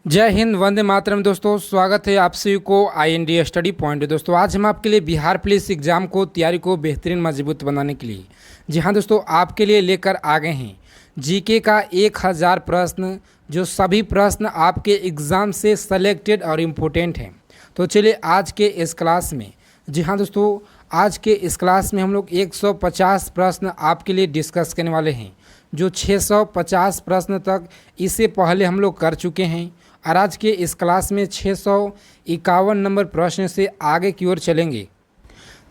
जय हिंद, वंदे मातरम। दोस्तों, स्वागत है आप सभी को IND स्टडी पॉइंट। दोस्तों, आज हम आपके लिए बिहार पुलिस एग्जाम को तैयारी को बेहतरीन मजबूत बनाने के लिए जी हाँ दोस्तों आपके लिए लेकर आ गए हैं जीके का 1000 प्रश्न, जो सभी प्रश्न आपके एग्ज़ाम से सेलेक्टेड और इम्पोर्टेंट हैं। तो चलिए आज के इस क्लास में जी हाँ दोस्तों आज के इस क्लास में हम लोग 150 प्रश्न आपके लिए डिस्कस करने वाले हैं, जो 650 प्रश्न तक इससे पहले हम लोग कर चुके हैं। और आज के इस क्लास में 651 नंबर प्रश्न से आगे की ओर चलेंगे।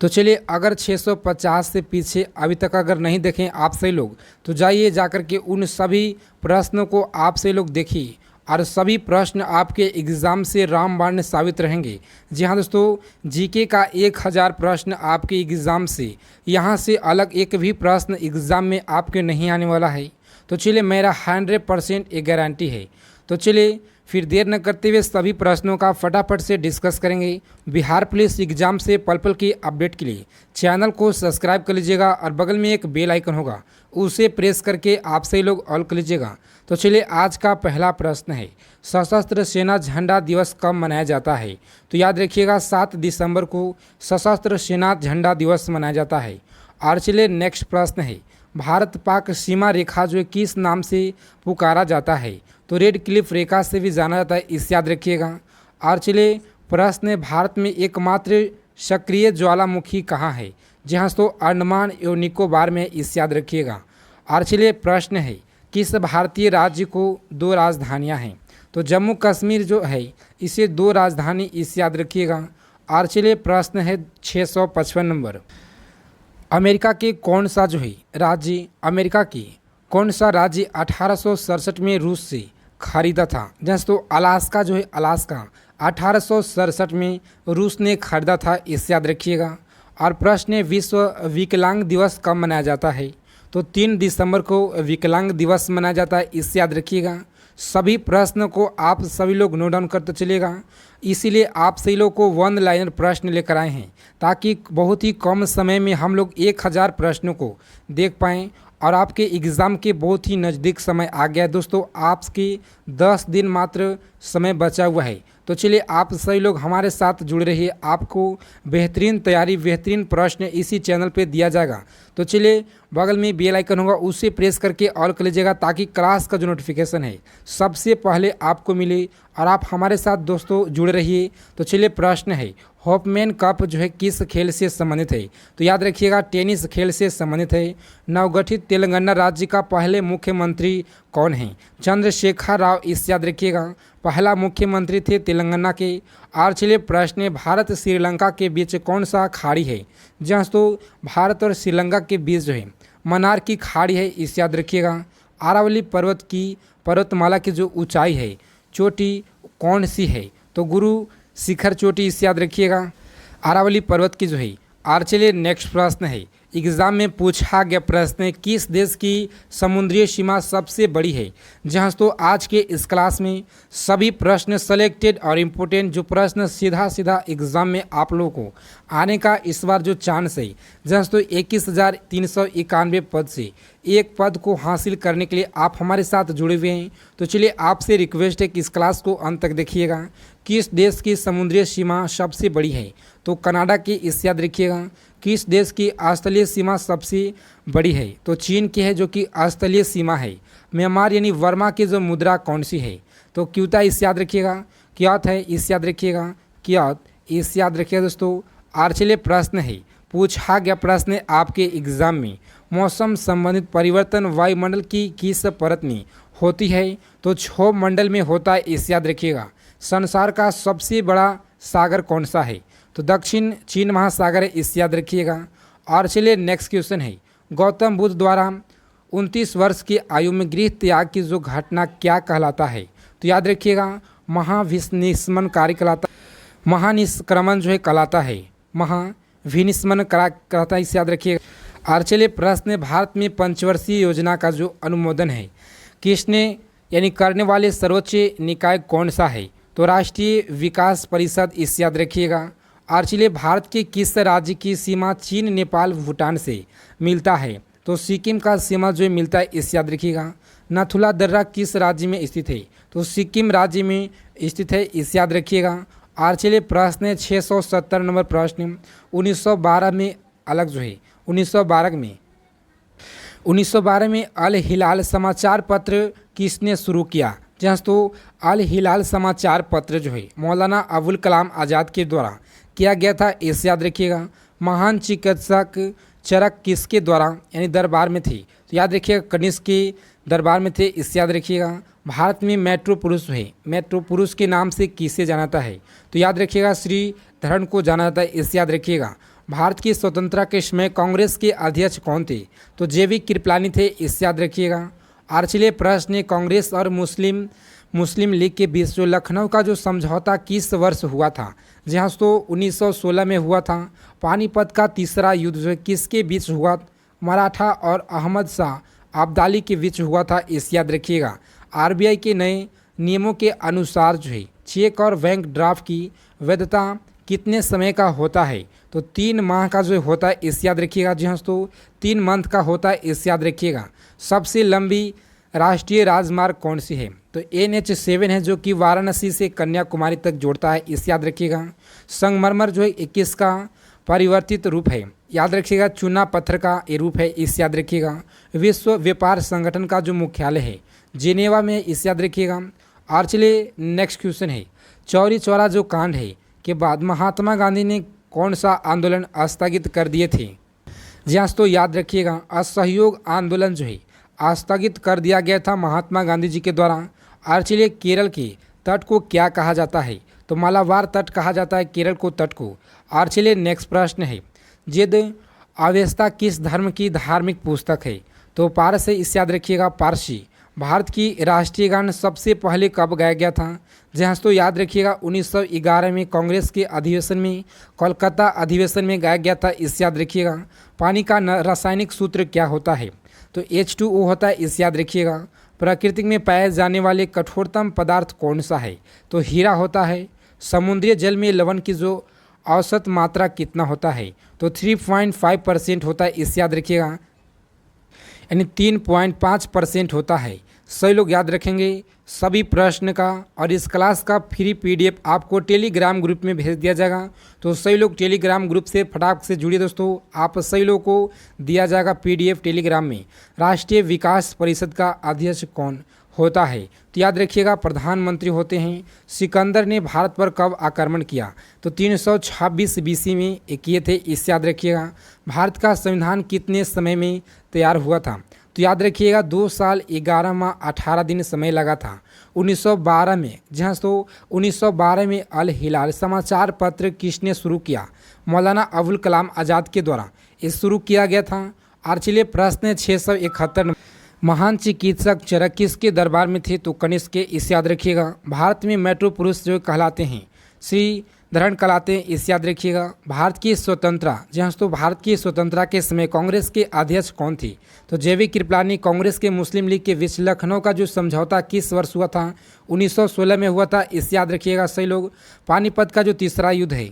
तो चलिए, अगर 650 से पीछे अभी तक अगर नहीं देखें आप सही लोग, तो जाइए जाकर के उन सभी प्रश्नों को आप सही लोग देखिए, और सभी प्रश्न आपके एग्ज़ाम से रामबाण साबित रहेंगे। जी हाँ दोस्तों, जीके का 1000 प्रश्न आपके एग्ज़ाम से, यहाँ से अलग एक भी प्रश्न एग्ज़ाम में आपके नहीं आने वाला है। तो चलिए, मेरा 100% ये गारंटी है। तो चलिए फिर देर न करते हुए सभी प्रश्नों का फटाफट से डिस्कस करेंगे। बिहार पुलिस एग्जाम से पल पल की अपडेट के लिए चैनल को सब्सक्राइब कर लीजिएगा, और बगल में एक बेल आइकन होगा उसे प्रेस करके आप सही लोग ऑल कर लीजिएगा। तो चलिए, आज का पहला प्रश्न है, सशस्त्र सेना झंडा दिवस कब मनाया जाता है? तो याद रखिएगा 7 दिसंबर को सशस्त्र सेना झंडा दिवस मनाया जाता है। और चलिए नेक्स्ट प्रश्न है, भारत पाक सीमा रेखा जो किस नाम से पुकारा जाता है? तो रेड क्लिफ रेखा से भी जाना जाता है, इसे याद रखिएगा। और चलिए प्रश्न है, भारत में एकमात्र सक्रिय ज्वालामुखी कहाँ है? जी हाँ तो अंडमान एवं निकोबार में, इसे याद रखिएगा। और चलिए प्रश्न है, किस भारतीय राज्य को 2 राजधानियाँ हैं? तो जम्मू कश्मीर जो है इसे 2 राजधानी, इसे याद रखिएगा। और चलिए प्रश्न है 655 नंबर, अमेरिका के कौन सा जो है राज्य, अमेरिका की कौन सा राज्य 1867 में रूस से खरीदा था? जैसे तो अलास्का जो है, अलास्का 1867 में रूस ने खरीदा था, इसे याद रखिएगा। और प्रश्न है, विश्व विकलांग दिवस कब मनाया जाता है? तो 3 दिसंबर को विकलांग दिवस मनाया जाता है, इसे याद रखिएगा। सभी प्रश्न को आप सभी लोग नोट डाउन करते चलिएगा, इसीलिए आप सभी लोग को 1 लाइनर प्रश्न लेकर आए हैं, ताकि बहुत ही कम समय में हम लोग 1000 प्रश्नों को देख पाएँ। और आपके एग्ज़ाम के बहुत ही नज़दीक समय आ गया है दोस्तों, आपके 10 दिन मात्र समय बचा हुआ है। तो चलिए आप सभी लोग हमारे साथ जुड़े रहिए, आपको बेहतरीन तैयारी, बेहतरीन प्रश्न इसी चैनल पे दिया जाएगा। तो चलिए, बगल में बेल आइकन होगा उसे प्रेस करके ऑल कर लीजिएगा, ताकि क्लास का जो नोटिफिकेशन है सबसे पहले आपको मिले, और आप हमारे साथ दोस्तों जुड़े रहिए। तो चलिए प्रश्न है, होपमैन कप जो है किस खेल से संबंधित है? तो याद रखिएगा टेनिस खेल से संबंधित है। नवगठित तेलंगाना राज्य का पहले मुख्यमंत्री कौन है? चंद्रशेखर राव, इसे याद रखिएगा, पहला मुख्यमंत्री थे तेलंगाना के। और चलिए प्रश्न है, भारत श्रीलंका के बीच कौन सा खाड़ी है? जहाँ तो भारत और श्रीलंका के बीच जो है मन्नार की खाड़ी है, इसे याद रखिएगा। अरावली पर्वत की पर्वतमाला की जो ऊंचाई है, चोटी कौन सी है? तो गुरु शिखर चोटी, इसे याद रखिएगा, अरावली पर्वत की जो है। और चलिए नेक्स्ट प्रश्न है, एग्ज़ाम में पूछा गया प्रश्न है, किस देश की समुद्री सीमा सबसे बड़ी है? जहाँ तो आज के इस क्लास में सभी प्रश्न सेलेक्टेड और इम्पोर्टेंट, जो प्रश्न सीधा सीधा एग्ज़ाम में आप लोगों को आने का इस बार जो चांस है, जहाँ तो 21,391 पद से एक पद को हासिल करने के लिए आप हमारे साथ जुड़े हुए हैं। तो चलिए आपसे रिक्वेस्ट है कि इस क्लास को अंत तक देखिएगा। किस देश की समुद्री सीमा सबसे बड़ी है? तो कनाडा की, इसे याद रखिएगा। किस देश की स्थलीय सीमा सबसे बड़ी है? तो चीन की है, जो कि स्थलीय सीमा है। म्यांमार यानी वर्मा की जो मुद्रा कौन सी है? तो क्यूता, इसे याद रखिएगा। क्यात है, इसे याद रखिएगा, क्यात, इसे याद रखिएगा दोस्तों। और चलिए प्रश्न है, पूछा गया प्रश्न है आपके एग्जाम में, मौसम संबंधित परिवर्तन वायुमंडल की किस परत में होती है? तो क्षोभ मंडल में होता है, इसे याद रखिएगा। संसार का सबसे बड़ा सागर कौन सा है? तो दक्षिण चीन महासागर है, इसे याद रखिएगा। और चलिए नेक्स्ट क्वेश्चन है, गौतम बुद्ध द्वारा 29 वर्ष की आयु में गृह त्याग की जो घटना क्या कहलाता है? तो याद रखिएगा महाविनिस्मरण कार्य कहलाता, महानिष्क्रमण जो है कहलाता है, महाविनिस्मरण कहलाता है, इसे याद रखिएगा। और चलिए प्रश्न है, भारत में पंचवर्षीय योजना का जो अनुमोदन है किसने यानी करने वाले सर्वोच्च निकाय कौन सा है? तो राष्ट्रीय विकास परिषद, इसे याद रखिएगा। और चलिए, भारत के किस राज्य की सीमा चीन, नेपाल, भूटान से मिलता है? तो सिक्किम का सीमा जो मिलता है, इसे याद रखिएगा। नाथुला दर्रा किस राज्य में स्थित है? तो सिक्किम राज्य में स्थित है, इसे याद रखिएगा। और चलिए प्रश्न है 670 नंबर प्रश्न, 1912 में अलग जो है 1912 में अल हिलाल समाचार पत्र किसने शुरू किया? जहाँ तो अल हिलाल समाचार पत्र जो है मौलाना अबुल कलाम आज़ाद के द्वारा किया गया था, इसे याद रखिएगा। महान चिकित्सक चरक किसके द्वारा यानी दरबार में थे? तो याद रखिएगा कनिष्क के दरबार में थे, इसे याद रखिएगा। भारत में मेट्रो पुरुष है, मेट्रो पुरुष के नाम से किसे जाना जाता है? तो याद रखिएगा श्रीधरन को जाना जाता है, इसे याद रखिएगा। भारत की स्वतंत्रता के समय कांग्रेस के अध्यक्ष कौन थे? तो जेवी कृपलानी थे, इसे याद रखिएगा। और चलिए प्रश्न कांग्रेस और मुस्लिम लीग के बीच जो लखनऊ का जो समझौता किस वर्ष हुआ था? जहाँ तो 1916 में हुआ था। पानीपत का तीसरा युद्ध जो है किसके बीच हुआ? मराठा और अहमद शाह अब्दाली के बीच हुआ था, इसे याद रखिएगा। आरबीआई के नए नियमों के अनुसार जो है चेक और बैंक ड्राफ्ट की वैधता कितने समय का होता है? तो 3 माह का जो होता है, इसे याद रखिएगा। जी हाँ दोस्तों 3 मंथ का होता है, इसे याद रखिएगा। सबसे लंबी राष्ट्रीय राजमार्ग कौन सी है? तो NH7 है जो कि वाराणसी से कन्याकुमारी तक जोड़ता है, इसे याद रखिएगा। संगमरमर जो है 21 का परिवर्तित रूप है, याद रखिएगा। चूना पत्थर का ये रूप है, इसे याद रखिएगा। विश्व व्यापार संगठन का जो मुख्यालय है जिनेवा में, इसे याद रखिएगा। और चलिए नेक्स्ट क्वेश्चन है, चौरी चौरा जो कांड है के बाद महात्मा गांधी ने कौन सा आंदोलन स्थगित कर दिए थे? जी हाँ तो याद रखिएगा असहयोग आंदोलन जो है स्थगित कर दिया गया था महात्मा गांधी जी के द्वारा। और चलिए केरल के तट को क्या कहा जाता है? तो मालाबार तट कहा जाता है केरल को तट को। और चलिए नेक्स्ट प्रश्न है, जिद अवेस्ता किस धर्म की धार्मिक पुस्तक है? तो पारस है, इसे याद रखिएगा पारसी। भारत की राष्ट्रीय गान सबसे पहले कब गाया गया था? जहाँ तो याद रखिएगा 1911 में कांग्रेस के अधिवेशन में, कोलकाता अधिवेशन में गाया गया था, इसे याद रखिएगा। पानी का रासायनिक सूत्र क्या होता है? तो H2O होता है, इसे याद रखिएगा। प्रकृति में पाए जाने वाले कठोरतम पदार्थ कौन सा है? तो हीरा होता है। समुद्री जल में लवण की जो औसत मात्रा कितना होता है? तो 3.5% होता है, इसे याद रखिएगा, यानी 3.5% होता है। सभी लोग याद रखेंगे सभी प्रश्न का। और इस क्लास का फ्री PDF आपको टेलीग्राम ग्रुप में भेज दिया जाएगा, तो सभी लोग टेलीग्राम ग्रुप से फटाक से जुड़िए दोस्तों। आप सभी लोगों को दिया जाएगा PDF टेलीग्राम में। राष्ट्रीय विकास परिषद का अध्यक्ष कौन होता है? तो याद रखिएगा प्रधानमंत्री होते हैं। सिकंदर ने भारत पर कब आक्रमण किया? तो 326 BC में किए थे, इसे याद रखिएगा। भारत का संविधान कितने समय में तैयार हुआ था? तो याद रखिएगा 2 साल 11 माह 18 दिन समय लगा था 1912 में। जहाँ तो 1912 में अल हिलाल समाचार पत्र किसने शुरू किया? मौलाना अबुल कलाम आज़ाद के द्वारा ये शुरू किया गया था। और चलिए प्रश्न 671, महान चिकित्सक चरक किसके दरबार में थे? तो कनिष्क के, इसे याद रखिएगा। भारत में मेट्रो पुरुष जो कहलाते हैं श्रीधरन कहलाते हैं, इसे याद रखिएगा। भारत की स्वतंत्रता, जहाँ तो भारत की स्वतंत्रता के समय कांग्रेस के अध्यक्ष कौन थे? तो जेवी कृपलानी। कांग्रेस के मुस्लिम लीग के बीच लखनऊ का जो समझौता किस वर्ष हुआ था? 1916 में हुआ था, इसे याद रखिएगा सही लोग। पानीपत का जो तीसरा युद्ध है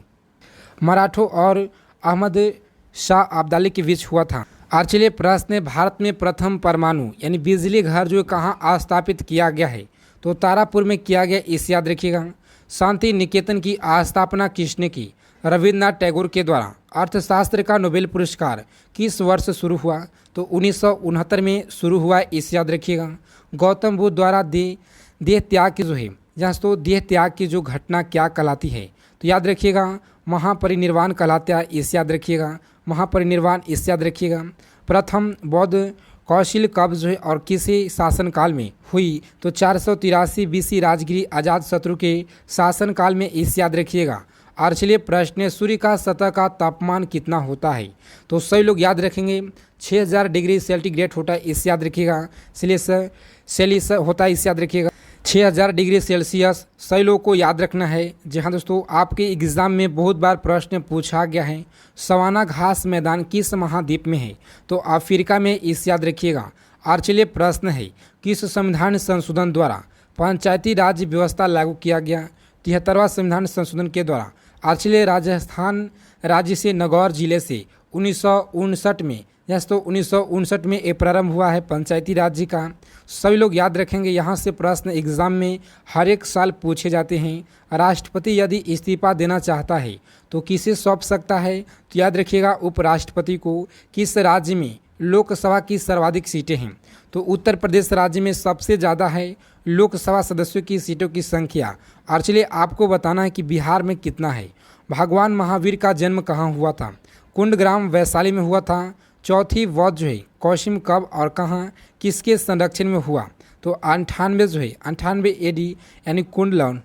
मराठों और अहमद शाह अब्दाली के बीच हुआ था। और चलिए प्रश्न, भारत में प्रथम परमाणु यानी बिजली घर जो कहाँ स्थापित किया गया है? तो तारापुर में किया गया, इसे याद रखिएगा। शांति निकेतन की स्थापना किसने की? रविन्द्रनाथ टैगोर के द्वारा। अर्थशास्त्र का नोबेल पुरस्कार किस वर्ष शुरू हुआ? तो 1969 में शुरू हुआ, इसे याद रखिएगा। गौतम बुद्ध द्वारा देह त्याग की जो है, जहाँ तो देह त्याग की जो घटना क्या कहलाती है? तो याद रखिएगा महापरिनिर्वाण कहलाता है, इसे याद रखिएगा। महापरिनिर्वाण, इसे याद रखिएगा। प्रथम बौद्ध कौशल कब जो है और किसी शासनकाल में हुई? तो 483 BC राजगिरी अजात शत्रु के शासनकाल में, इसे याद रखिएगा। और चलिए प्रश्न, सूर्य का सतह का तापमान कितना होता है? तो सभी लोग याद रखेंगे 6000 डिग्री सेंटीग्रेड होता है, इसे याद रखिएगा। सेल्सियस होता है, इसे याद रखिएगा। 6000 डिग्री सेल्सियस सही लोगों को याद रखना है। जी हाँ दोस्तों, आपके एग्ज़ाम में बहुत बार प्रश्न पूछा गया है, सवाना घास मैदान किस महाद्वीप में है? तो अफ्रीका में, इसे याद रखिएगा। और चलिए प्रश्न है, किस संविधान संशोधन द्वारा पंचायती राज व्यवस्था लागू किया गया? 73वां संविधान संशोधन के द्वारा। और चलिए राजस्थान राज्य से नागौर जिले से 1959 में यस, तो 1959 में ये प्रारंभ हुआ है पंचायती राज्य का। सभी लोग याद रखेंगे, यहाँ से प्रश्न एग्जाम में हर एक साल पूछे जाते हैं। राष्ट्रपति यदि इस्तीफा देना चाहता है तो किसे सौंप सकता है? तो याद रखिएगा उपराष्ट्रपति को। किस राज्य में लोकसभा की सर्वाधिक सीटें हैं? तो उत्तर प्रदेश राज्य में सबसे ज़्यादा है लोकसभा सदस्यों की सीटों की संख्या। और चलिए आपको बताना है कि बिहार में कितना है। भगवान महावीर का जन्म कहाँ हुआ था? कुंडग्राम वैशाली में हुआ था। चौथी वध जो है कौशिम कब और कहाँ किसके संरक्षण में हुआ? तो 98 जो है 98 AD यानी कुंडलन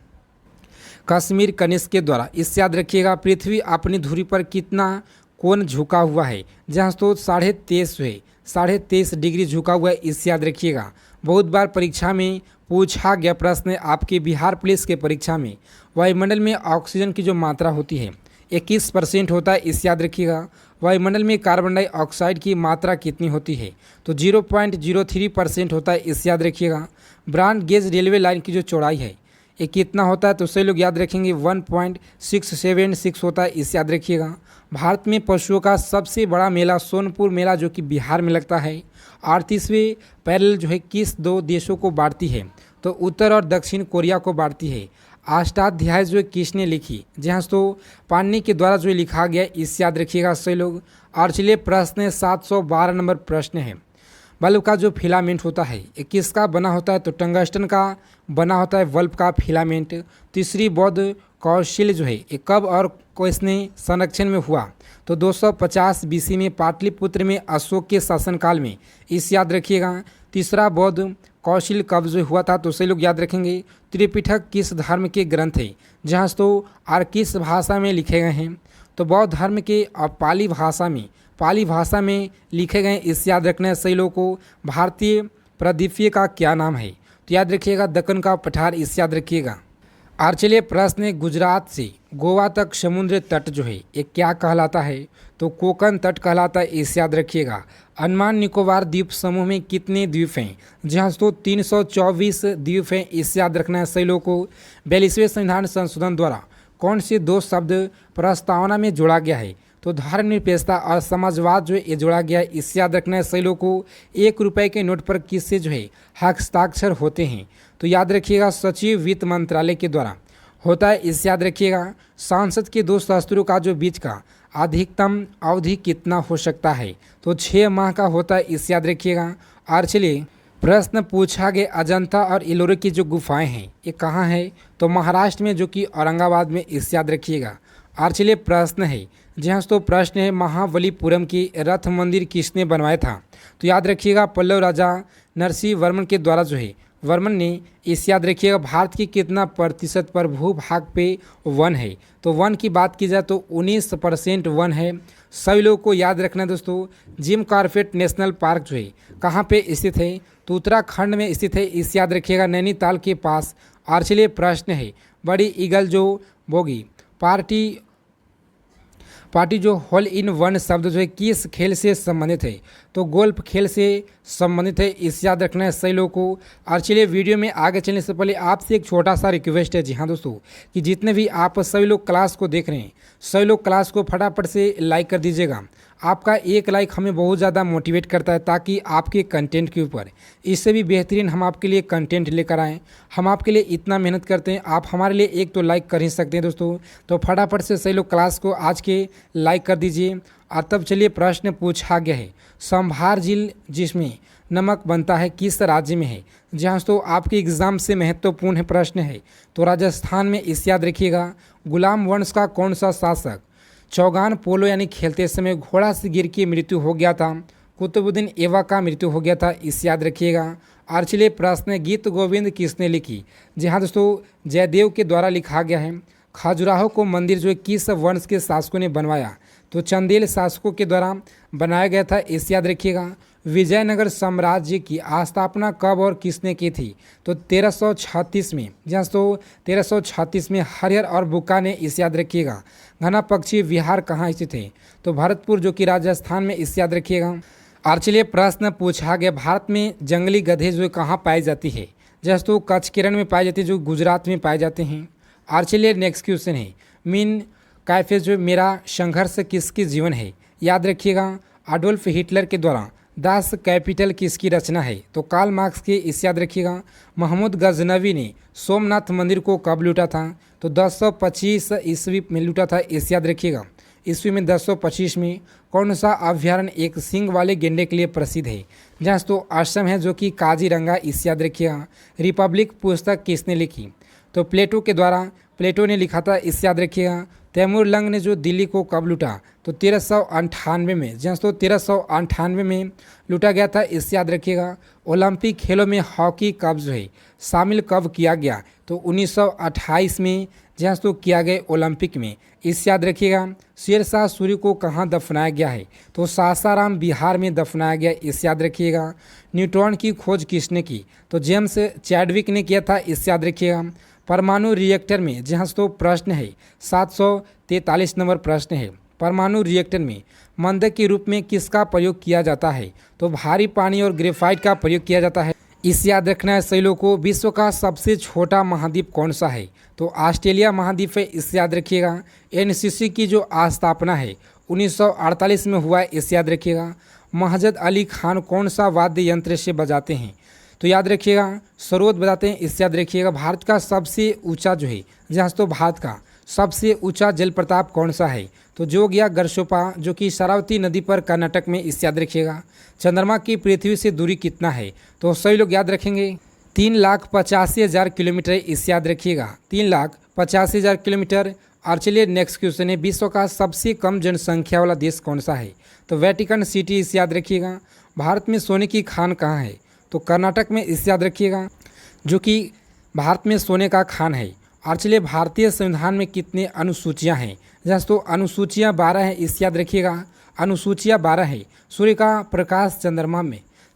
कश्मीर कनिष्क के द्वारा। इससे याद रखिएगा पृथ्वी अपनी धुरी पर कितना कोण झुका हुआ है? जहाँ तो 23.5 जो है 23.5 डिग्री झुका हुआ है। इससे याद रखिएगा बहुत बार परीक्षा में पूछा गया प्रश्न है आपके बिहार पुलिस के परीक्षा में। वायुमंडल में ऑक्सीजन की जो मात्रा होती है 21% होता है। इस याद रखिएगा वायुमंडल में कार्बन डाइऑक्साइड की मात्रा कितनी होती है? तो 0.03% होता है। इस याद रखिएगा ब्रॉड गेज रेलवे लाइन की जो चौड़ाई है ये कितना होता है? तो सही लोग याद रखेंगे 1.676 होता है। इस याद रखिएगा भारत में पशुओं का सबसे बड़ा मेला सोनपुर मेला जो कि बिहार में लगता है। 38वें पैरेलल जो है किस दो देशों को बांटती है? तो उत्तर और दक्षिण कोरिया को बांटती है। अष्टाध्याय जो है किसने लिखी? जहाँ तो पाणिनि के द्वारा जो लिखा गया। इस याद रखिएगा सही लोग। और चलिए प्रश्न है 712 नंबर प्रश्न है बल्ब का जो फिलामेंट होता है ये किसका बना होता है? तो टंगस्टन का बना होता है बल्ब का फिलामेंट। तीसरी बौद्ध कौशल जो है ये कब और किसने संरक्षण में हुआ? तो 250 BC में पाटलिपुत्र में अशोक के शासनकाल में। इस याद रखिएगा तीसरा बौद्ध कौशल कब जो हुआ था? तो सही लोग याद रखेंगे त्रिपिटक किस धर्म के ग्रंथ है? जहाँ तो और किस भाषा में लिखे गए हैं? तो बौद्ध धर्म के पाली भाषा में लिखे गए। इस याद रखना है सही लोगों को। भारतीय प्रदीप्य का क्या नाम है? तो याद रखिएगा दक्कन का पठार। इस याद रखिएगा। और चलिए प्रश्न है गुजरात से गोवा तक समुद्र तट जो है ये क्या कहलाता है? तो कोकण तट कहलाता है। इस याद रखिएगा अंडमान निकोबार द्वीप समूह में कितने द्वीप हैं? जहाँ तो 324 द्वीप हैं। इस याद रखना है सही लोगों को। 42वें संविधान संशोधन द्वारा कौन से दो शब्द प्रस्तावना में जोड़ा गया है? तो धर्मनिरपेक्षता और समाजवाद जो है ये जोड़ा गया है। इससे याद रखना है सही लोगों को। 1 रुपये के नोट पर किससे जो है हस्ताक्षर होते हैं? तो याद रखिएगा सचिव वित्त मंत्रालय के द्वारा होता है। इस याद रखिएगा सांसद के 2 सदस्यों का जो बीच का अधिकतम अवधि कितना हो सकता है? तो 6 माह का होता है। इस याद रखिएगा। और चलिए प्रश्न पूछा गया अजंता और इलोरे की जो गुफाएं हैं ये कहाँ है? तो महाराष्ट्र में जो कि औरंगाबाद में। इस याद रखिएगा। और चलिए प्रश्न है जहाँ तो प्रश्न है महाबलीपुरम की रथ मंदिर किसने बनवाया था? तो याद रखिएगा पल्लव राजा नरसिंह वर्मन के द्वारा जो है वर्मन ने। इस याद रखिएगा भारत की कितना प्रतिशत पर भूभाग पे वन है? तो वन की बात की जाए तो 19% वन है। सभी लोगों को याद रखना है दोस्तों जिम कॉर्बेट नेशनल पार्क जो है कहाँ पे स्थित है? तो उत्तराखंड में स्थित है। इस याद रखिएगा नैनीताल के पास। और चलिए प्रश्न है बड़ी ईगल जो बोगी पार्टी जो होल इन वन शब्द जो है किस खेल से संबंधित है? तो गोल्फ खेल से संबंधित है। इस याद रखना है सही लोगों को। और चलिए वीडियो में आगे चलने से पहले आपसे एक छोटा सा रिक्वेस्ट है। जी हाँ दोस्तों कि जितने भी आप सभी लोग क्लास को देख रहे हैं सभी लोग क्लास को फटाफट से लाइक कर दीजिएगा। आपका एक लाइक हमें बहुत ज़्यादा मोटिवेट करता है ताकि आपके कंटेंट के ऊपर इससे भी बेहतरीन हम आपके लिए कंटेंट लेकर आएँ। हम आपके लिए इतना मेहनत करते हैं, आप हमारे लिए एक तो लाइक कर ही सकते हैं दोस्तों। तो फटाफट से सही लोग क्लास को आज के लाइक कर दीजिए। और तब चलिए प्रश्न पूछा गया है संभार झील जिसमें नमक बनता है किस राज्य में है? जहाँ तो आपके एग्ज़ाम से महत्वपूर्ण प्रश्न है। तो राजस्थान में। इस याद रखिएगा गुलाम वंश का कौन सा शासक चौगान पोलो यानी खेलते समय घोड़ा से गिर के मृत्यु हो गया था? कुतुबुद्दीन ऐबक का मृत्यु हो गया था। इस याद रखिएगा। और चलिए प्रश्न गीत गोविंद किसने लिखी? जी हाँ दोस्तों जयदेव के द्वारा लिखा गया है। खजुराहो को मंदिर जो है किस वंश के शासकों ने बनवाया? तो चंदेल शासकों के द्वारा बनाया गया था। इस याद रखिएगा। विजयनगर साम्राज्य की स्थापना कब और किसने की थी? तो 1336 में। जहाँ तो 1336 में हरिहर और बुक्का ने। इस याद रखिएगा। घना पक्षी विहार कहाँ स्थित है? तो भरतपुर जो कि राजस्थान में। इस याद रखिएगा। और चलिए प्रश्न पूछा गया भारत में जंगली गधे जो कहाँ पाई जाती है? जैसे तो कच्छ केरल में पाई जाती है जो गुजरात में पाए जाते हैं। और चलिए नेक्स्ट क्वेश्चन है मीन कैफे जो मेरा संघर्ष किसकी जीवन है? याद रखिएगा अडोल्फ हिटलर के द्वारा दास कैपिटल किसकी रचना है? तो कार्ल मार्क्स की, इसे याद रखिएगा। महमूद गजनवी ने सोमनाथ मंदिर को कब लूटा था? तो 1025 ईस्वी में लूटा था, इसे याद रखिएगा। ईस्वी में 1025 में। कौन सा अभ्यारण्य एक सींग वाले गेंडे के लिए प्रसिद्ध है? जहाँ तो असम है, जो कि काजीरंगा, इसे याद रखिएगा। रिपब्लिक पुस्तक किसने लिखी? तो प्लेटो के द्वारा, प्लेटो ने लिखा था, इसे याद रखिएगा। तैमूर लंग ने जो दिल्ली को कब लूटा? तो 1398 में। जहाँ तो 1398 में लूटा गया था, इसे याद रखिएगा। ओलंपिक खेलों में हॉकी कब जो है शामिल कब किया गया? तो 1928 में, जहाँ तो किया गया ओलंपिक में, इसे याद रखिएगा। शेरशाह सूरी को कहाँ दफनाया गया है? तो सासाराम, बिहार में दफनाया गया, इसे याद रखिएगा। न्यूट्रॉन की खोज किसने की? तो जेम्स चैडविक ने किया था, इसे याद रखिएगा। परमाणु रिएक्टर में, जहाँ तो प्रश्न है 743 नंबर प्रश्न है, परमाणु रिएक्टर में मंदक के रूप में किसका प्रयोग किया जाता है? तो भारी पानी और ग्रेफाइट का प्रयोग किया जाता है, इसे याद रखना है सही लोगों को। विश्व का सबसे छोटा महाद्वीप कौन सा है? तो ऑस्ट्रेलिया महाद्वीप है, इसे याद रखिएगा। एनसीसी की जो स्थापना है 1948 में हुआ है, इसे याद रखिएगा। महजद अली खान कौन सा वाद्य यंत्र से बजाते हैं? तो याद रखिएगा, सरोद बजाते हैं, इसे याद रखिएगा। भारत का सबसे ऊंचा जो है, जहाँ तो भारत का सबसे ऊंचा जलप्रपात कौन सा है? तो जोगिया गरसोपा, जो कि शरावती नदी पर कर्नाटक में, इसे याद रखिएगा। चंद्रमा की पृथ्वी से दूरी कितना है? तो सभी लोग याद रखेंगे 3,85,000 किलोमीटर, इसे याद रखिएगा। 3,85,000 किलोमीटर। और चलिए नेक्स्ट क्वेश्चन है, विश्व का सबसे कम जनसंख्या वाला देश कौन सा है? तो वेटिकन सिटी, इसे याद रखिएगा। भारत में सोने की खान कहाँ है? तो कर्नाटक में, इसे याद रखिएगा, जो कि भारत में सोने का खान है। और चलिए भारतीय संविधान में कितने अनुसूचियां हैं? जहाँ तो अनुसूचियां 12 हैं, इसे याद रखिएगा। अनुसूचियां 12 है। सूर्य का प्रकाश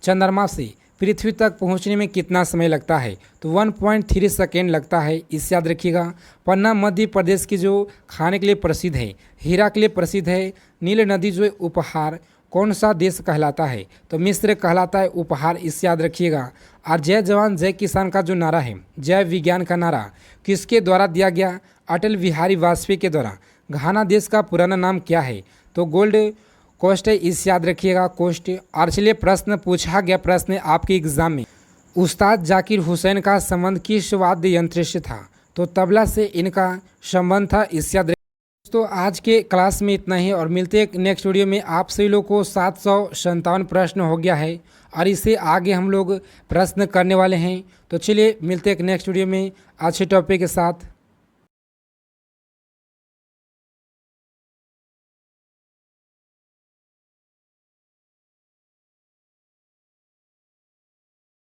चंद्रमा से पृथ्वी तक पहुंचने में कितना समय लगता है? तो 1.3 सेकेंड लगता है, इसे याद रखिएगा। पन्ना मध्य प्रदेश की जो खाने के लिए प्रसिद्ध है, हीरा के लिए प्रसिद्ध है। नील नदी जो उपहार कौन सा देश कहलाता है? तो मिस्र कहलाता है उपहार, इसे याद रखिएगा। और जय जवान जय किसान का जो नारा है, जय विज्ञान का नारा, किसके द्वारा दिया गया? अटल बिहारी वाजपेयी के द्वारा। घाना देश का पुराना नाम क्या है? तो गोल्ड कोस्ट है, इसे याद रखिएगा, कोस्ट। और चलिए प्रश्न पूछा गया, प्रश्न आपके एग्जाम में, उस्ताद जाकिर हुसैन का संबंध किस वाद्य यंत्र से था? तो तबला से इनका संबंध था, इसे याद। तो आज के क्लास में इतना ही, और मिलते हैं नेक्स्ट वीडियो में। आप सभी लोग को 757 प्रश्न हो गया है, और इससे आगे हम लोग प्रश्न करने वाले हैं। तो चलिए मिलते हैं नेक्स्ट वीडियो में अच्छे टॉपिक के साथ।